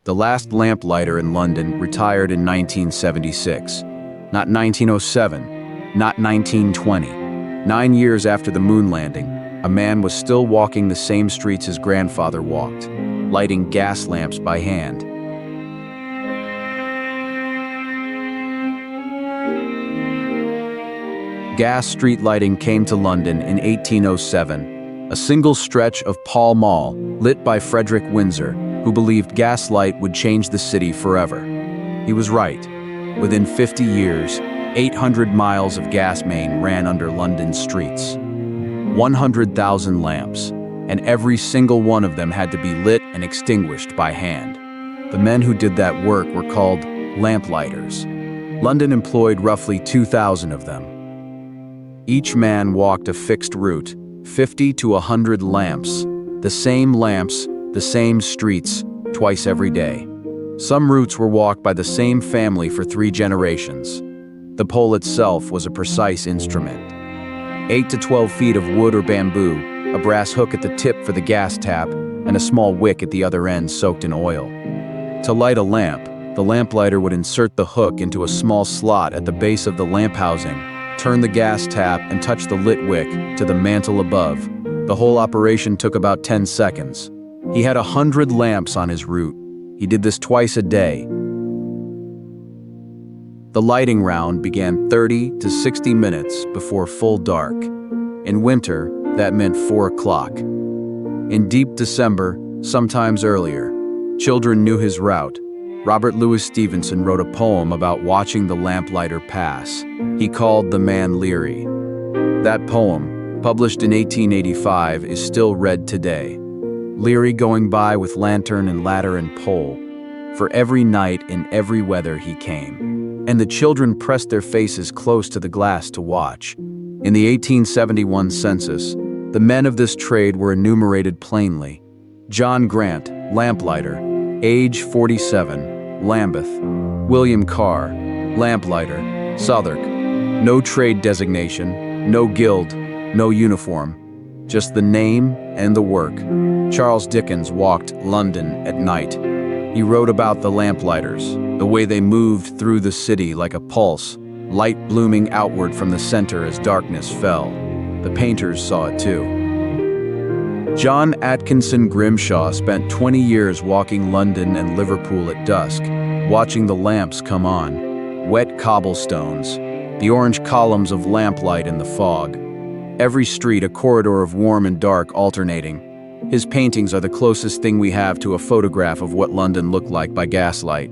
The last lamplighter in London retired in 1976. Not 1907, not 1920. 9 years after the moon landing, a man was still walking the same streets his grandfather walked, lighting gas lamps by hand. Gas street lighting came to London in 1807, a single stretch of Pall Mall lit by Frederick Windsor, who believed gaslight would change the city forever. He was right. Within 50 years, 800 miles of gas main ran under London's streets. 100,000 lamps, and every single one of them had to be lit and extinguished by hand. The men who did that work were called lamplighters. London employed roughly 2,000 of them. Each man walked a fixed route, 50 to 100 lamps, the same streets, twice every day. Some routes were walked by the same family for 3 generations. The pole itself was a precise instrument. 8 to 12 feet of wood or bamboo, a brass hook at the tip for the gas tap, and a small wick at the other end soaked in oil. To light a lamp, the lamplighter would insert the hook into a small slot at the base of the lamp housing, turn the gas tap, and touch the lit wick to the mantle above. The whole operation took about 10 seconds. He had 100 lamps on his route. He did this twice a day. The lighting round began 30 to 60 minutes before full dark. In winter, that meant 4 o'clock. In deep December, sometimes earlier, children knew his route. Robert Louis Stevenson wrote a poem about watching the lamplighter pass. He called the man Leary. That poem, published in 1885, is still read today. Leary going by with lantern and ladder and pole. For every night in every weather he came. And the children pressed their faces close to the glass to watch. In the 1871 census, the men of this trade were enumerated plainly. John Grant, lamplighter, age 47, Lambeth. William Carr, lamplighter, Southwark. No trade designation, no guild, no uniform. Just the name and the work. Charles Dickens walked London at night. He wrote about the lamplighters, the way they moved through the city like a pulse, light blooming outward from the center as darkness fell. The painters saw it too. John Atkinson Grimshaw spent 20 years walking London and Liverpool at dusk, watching the lamps come on, wet cobblestones, the orange columns of lamplight in the fog. Every street a corridor of warm and dark alternating. His paintings are the closest thing we have to a photograph of what London looked like by gaslight.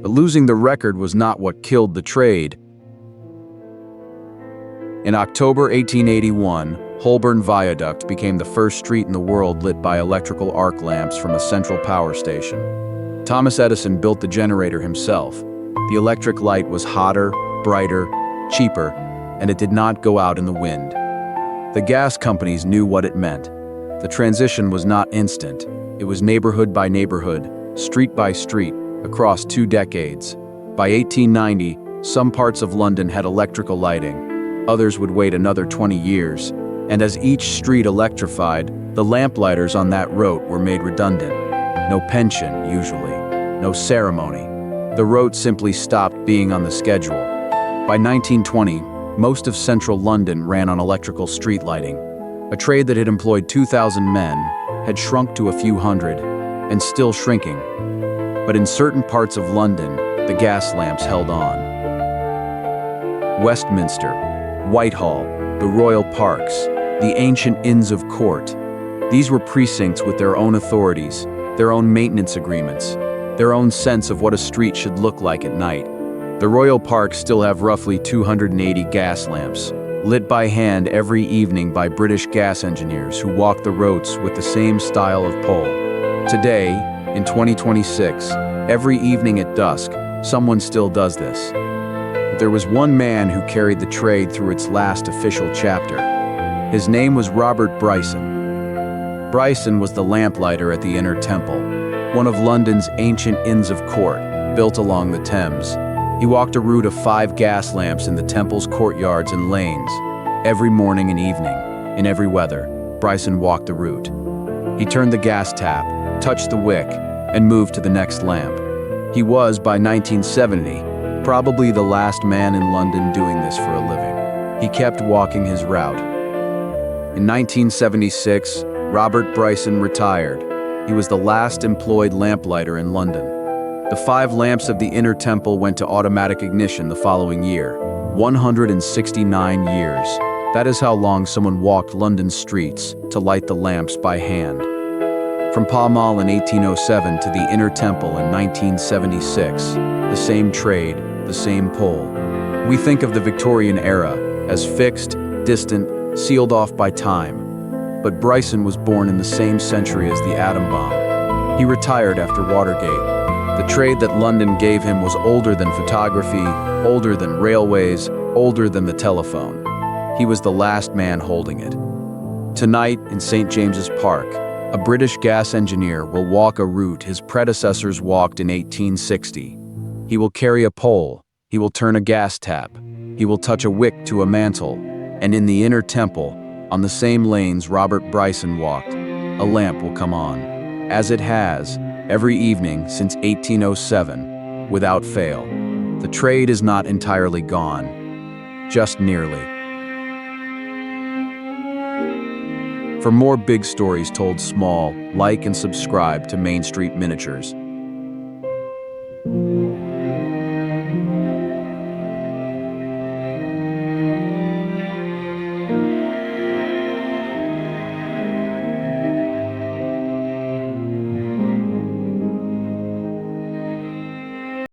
But losing the record was not what killed the trade. In October 1881, Holborn Viaduct became the first street in the world lit by electrical arc lamps from a central power station. Thomas Edison built the generator himself. The electric light was hotter, brighter, cheaper, and it did not go out in the wind. The gas companies knew what it meant. The transition was not instant. It was neighborhood by neighborhood, street by street, across 2 decades. By 1890, some parts of London had electrical lighting. Others would wait another 20 years. And as each street electrified, the lamplighters on that route were made redundant. No pension, usually. No ceremony. The route simply stopped being on the schedule. By 1920, most of central London ran on electrical street lighting. A trade that had employed 2,000 men had shrunk to a few hundred, and still shrinking. But in certain parts of London, the gas lamps held on. Westminster, Whitehall, the royal parks, the ancient Inns of Court. These were precincts with their own authorities, their own maintenance agreements, their own sense of what a street should look like at night. The royal parks still have roughly 280 gas lamps, lit by hand every evening by British gas engineers who walk the roads with the same style of pole. Today, in 2026, every evening at dusk, someone still does this. But there was one man who carried the trade through its last official chapter. His name was Robert Bryson. Bryson was the lamplighter at the Inner Temple, one of London's ancient Inns of Court, built along the Thames. He walked a route of 5 gas lamps in the temple's courtyards and lanes. Every morning and evening, in every weather, Bryson walked the route. He turned the gas tap, touched the wick, and moved to the next lamp. He was, by 1970, probably the last man in London doing this for a living. He kept walking his route. In 1976, Robert Bryson retired. He was the last employed lamplighter in London. The 5 lamps of the Inner Temple went to automatic ignition the following year. 169 years. That is how long someone walked London's streets to light the lamps by hand. From Pall Mall in 1807 to the Inner Temple in 1976, the same trade, the same pull. We think of the Victorian era as fixed, distant, sealed off by time. But Bryson was born in the same century as the atom bomb. He retired after Watergate. The trade that London gave him was older than photography, older than railways, older than the telephone. He was the last man holding it. Tonight, in St. James's Park, a British gas engineer will walk a route his predecessors walked in 1860. He will carry a pole, he will turn a gas tap, he will touch a wick to a mantle, and in the Inner Temple, on the same lanes Robert Bryson walked, a lamp will come on, as it has, every evening since 1807, without fail. The trade is not entirely gone, just nearly. For more big stories told small, like and subscribe to Mainstreet Miniatures.